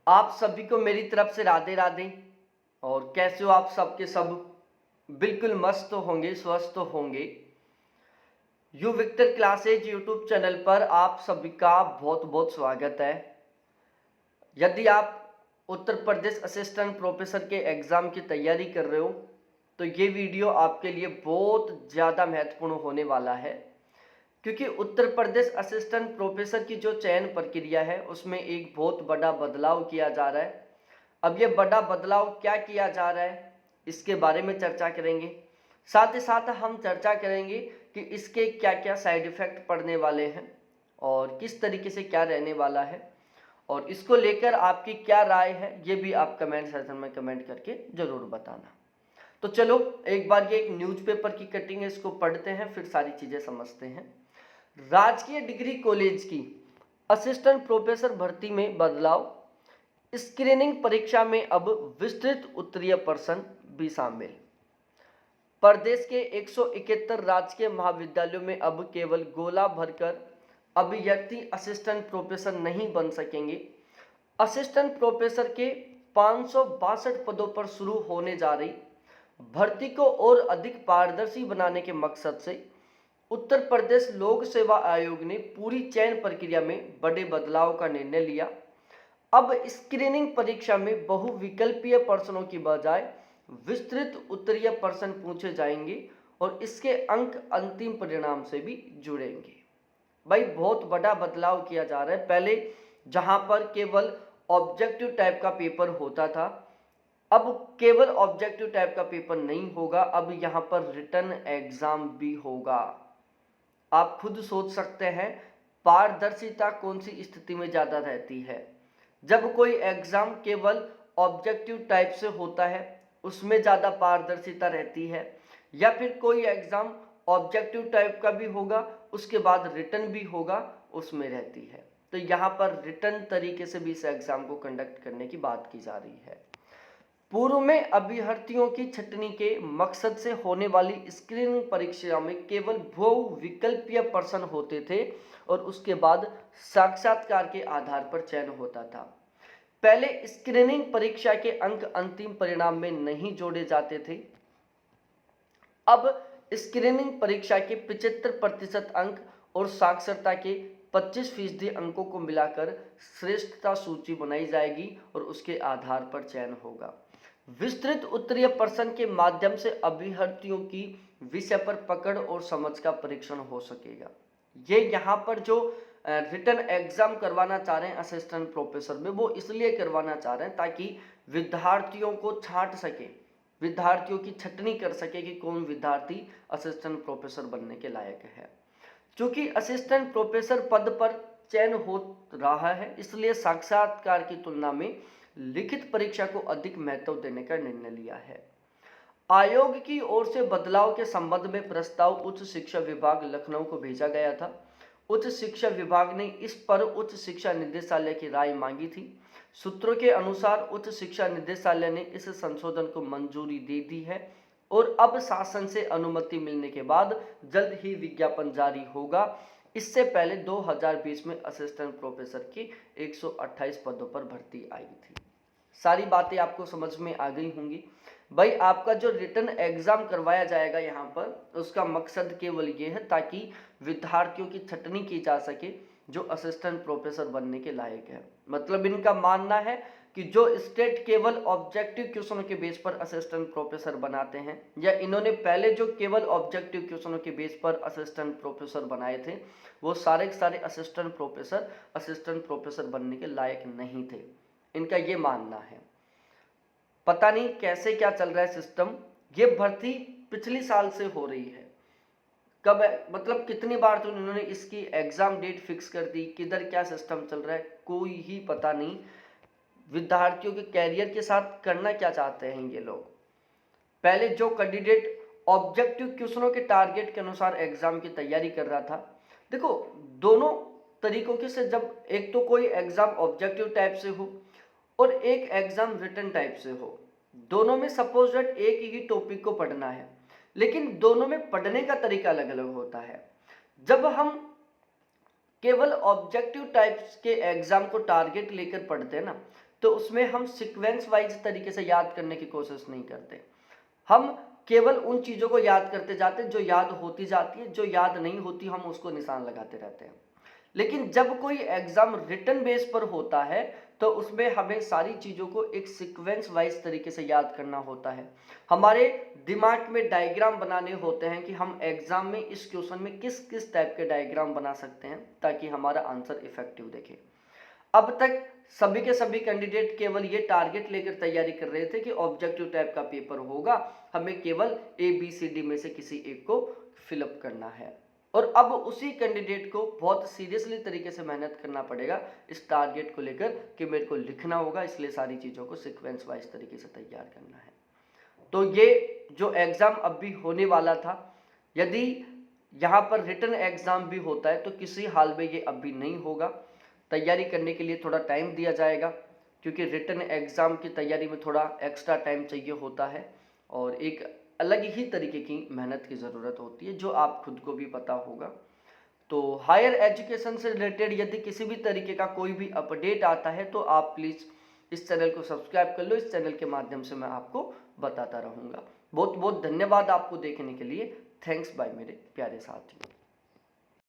आप सभी को मेरी तरफ से राधे राधे। और कैसे हो आप सबके सब? बिल्कुल मस्त होंगे, स्वस्थ होंगे। U Victor classes YouTube channel पर आप सभी का बहुत बहुत स्वागत है। यदि आप उत्तर प्रदेश असिस्टेंट प्रोफेसर के एग्ज़ाम की तैयारी कर रहे हो तो ये वीडियो आपके लिए बहुत ज़्यादा महत्वपूर्ण होने वाला है, क्योंकि उत्तर प्रदेश असिस्टेंट प्रोफेसर की जो चयन प्रक्रिया है उसमें एक बहुत बड़ा बदलाव किया जा रहा है। अब ये बड़ा बदलाव क्या किया जा रहा है इसके बारे में चर्चा करेंगे। साथ ही साथ हम चर्चा करेंगे कि इसके क्या क्या साइड इफ़ेक्ट पड़ने वाले हैं और किस तरीके से क्या रहने वाला है, और इसको लेकर आपकी क्या राय है ये भी आप कमेंट सेक्शन में कमेंट करके ज़रूर बताना। तो चलो एक बार ये एक न्यूज़पेपर की कटिंग है, इसको पढ़ते हैं फिर सारी चीज़ें समझते हैं। राजकीय डिग्री कॉलेज की असिस्टेंट प्रोफेसर भर्ती में बदलाव। स्क्रीनिंग परीक्षा में अब विस्तृत उत्तरीय प्रश्न भी शामिल। प्रदेश के 171 राजकीय महाविद्यालयों में अब केवल गोला भरकर अभ्यर्थी असिस्टेंट प्रोफेसर नहीं बन सकेंगे। असिस्टेंट प्रोफेसर के 562 पदों पर शुरू होने जा रही भर्ती को और अधिक पारदर्शी बनाने के मकसद से उत्तर प्रदेश लोक सेवा आयोग ने पूरी चयन प्रक्रिया में बड़े बदलाव का निर्णय लिया। अब स्क्रीनिंग परीक्षा में बहुविकल्पीय प्रश्नों की बजाय विस्तृत उत्तरीय प्रश्न पूछे जाएंगे और इसके अंक अंतिम परिणाम से भी जुड़ेंगे। भाई बहुत बड़ा बदलाव किया जा रहा है। पहले जहां पर केवल ऑब्जेक्टिव टाइप का पेपर होता था, अब केवल ऑब्जेक्टिव टाइप का पेपर नहीं होगा, अब यहां पर रिटन एग्जाम भी होगा। आप खुद सोच सकते हैं पारदर्शिता कौन सी स्थिति में ज़्यादा रहती है। जब कोई एग्ज़ाम केवल ऑब्जेक्टिव टाइप से होता है उसमें ज़्यादा पारदर्शिता रहती है, या फिर कोई एग्ज़ाम ऑब्जेक्टिव टाइप का भी होगा उसके बाद रिटन भी होगा उसमें रहती है। तो यहाँ पर रिटन तरीके से भी इस एग्ज़ाम को कंडक्ट करने की बात की जा रही है। पूर्व में अभ्यर्थियों की छंटनी के मकसद से होने वाली स्क्रीनिंग परीक्षा में केवल बहुविकल्पीय प्रश्न होते थे और उसके बाद साक्षात्कार के आधार पर चयन होता था। पहले स्क्रीनिंग परीक्षा के अंक अंतिम परिणाम में नहीं जोड़े जाते थे। अब स्क्रीनिंग परीक्षा के 75% अंक और साक्षरता के 25% अंकों को मिलाकर श्रेष्ठता सूची बनाई जाएगी और उसके आधार पर चयन होगा। विस्तृत उत्तरीय प्रश्न के माध्यम से अभ्यर्थियों की विषय पर पकड़ और समझ का परीक्षण हो सकेगा। ये यहाँ पर जो रिटन एग्जाम करवाना चाह रहे हैं असिस्टेंट प्रोफेसर में, वो इसलिए करवाना चाह रहे हैं ताकि विद्यार्थियों को छांट सके, विद्यार्थियों की छटनी कर सके कि कौन विद्यार्थी असिस्टेंट प्रोफेसर बनने के लायक है। चूंकि असिस्टेंट प्रोफेसर पद पर चयन हो रहा है इसलिए साक्षात्कार की तुलना में लिखित परीक्षा को अधिक महत्व देने का निर्णय लिया है। आयोग की ओर से बदलाव के संबंध में प्रस्ताव उच्च शिक्षा विभाग लखनऊ को भेजा गया था। उच्च शिक्षा विभाग ने इस पर उच्च शिक्षा निदेशालय की राय मांगी थी। सूत्रों के अनुसार उच्च शिक्षा निदेशालय ने इस संशोधन को मंजूरी दे दी है और अब शासन से अनुमति मिलने के बाद जल्द ही विज्ञापन जारी होगा। इससे पहले 2020 में असिस्टेंट प्रोफेसर की 128 पदों पर भर्ती आई थी। सारी बातें आपको समझ में आ गई होंगी। भाई आपका जो रिटन एग्जाम करवाया जाएगा यहाँ पर उसका मकसद केवल ये है ताकि विद्यार्थियों की छटनी की जा सके जो असिस्टेंट प्रोफेसर बनने के लायक है। मतलब इनका मानना है कि जो स्टेट केवल ऑब्जेक्टिव क्वेश्चनों के बेस पर असिस्टेंट प्रोफेसर बनाते हैं, या इन्होंने पहले जो केवल ऑब्जेक्टिव क्वेश्चनों के बेस पर असिस्टेंट प्रोफेसर बनाए थे, वो सारे के सारे असिस्टेंट प्रोफेसर बनने के लायक नहीं थे। इनका ये मानना है। पता नहीं कैसे क्या चल रहा है सिस्टम। ये भर्ती पिछली साल से हो रही है। कब मतलब कितनी बार तो इन्होंने इसकी एग्जाम डेट फिक्स कर दी, किधर क्या सिस्टम चल रहा है कोई ही पता नहीं। विद्यार्थियों के कैरियर के साथ करना क्या चाहते हैं ये लोग। पहले जो कैंडिडेट ऑब्जेक्टिव क्वेश्चनों के टारगेट के अनुसार एग्जाम की तैयारी कर रहा था, देखो दोनों तरीकों के से, जब एक तो कोई एग्जाम ऑब्जेक्टिव टाइप से हो और एक एग्जाम रिटन टाइप से हो, दोनों में सपोज दैट एक ही टॉपिक को पढ़ना है, लेकिन दोनों में पढ़ने का तरीका अलग अलग होता है। जब हम केवल ऑब्जेक्टिव टाइप्स के एग्जाम को टारगेट लेकर पढ़ते हैं ना, तो उसमें हम सीक्वेंस वाइज तरीके से याद करने की कोशिश नहीं करते। हम केवल उन चीज़ों को याद करते जाते हैं जो याद होती जाती है, जो याद नहीं होती हम उसको निशान लगाते रहते हैं। लेकिन जब कोई एग्जाम रिटन बेस पर होता है तो उसमें हमें सारी चीज़ों को एक सीक्वेंस वाइज तरीके से याद करना होता है। हमारे दिमाग में डायग्राम बनाने होते हैं कि हम एग्जाम में इस क्वेश्चन में किस किस टाइप के डायग्राम बना सकते हैं ताकि हमारा आंसर इफेक्टिव दिखे। अब तक सभी के सभी कैंडिडेट केवल ये टारगेट लेकर तैयारी कर रहे थे कि ऑब्जेक्टिव टाइप का पेपर होगा, हमें केवल ABCD में से किसी एक को फिलअप करना है। और अब उसी कैंडिडेट को बहुत सीरियसली तरीके से मेहनत करना पड़ेगा इस टारगेट को लेकर कि मेरे को लिखना होगा, इसलिए सारी चीज़ों को सीक्वेंस वाइज तरीके से तैयार करना है। तो ये जो एग्ज़ाम अब भी होने वाला था, यदि यहाँ पर रिटन एग्ज़ाम भी होता है तो किसी हाल में ये अब भी नहीं होगा। तैयारी करने के लिए थोड़ा टाइम दिया जाएगा, क्योंकि रिटन एग्ज़ाम की तैयारी में थोड़ा एक्स्ट्रा टाइम चाहिए होता है और एक अलग ही तरीके की मेहनत की ज़रूरत होती है, जो आप खुद को भी पता होगा। तो हायर एजुकेशन से रिलेटेड यदि किसी भी तरीके का कोई भी अपडेट आता है तो आप प्लीज़ इस चैनल को सब्सक्राइब कर लो। इस चैनल के माध्यम से मैं आपको बताता रहूँगा। बहुत बहुत धन्यवाद आपको देखने के लिए। थैंक्स बाय मेरे प्यारे साथियों।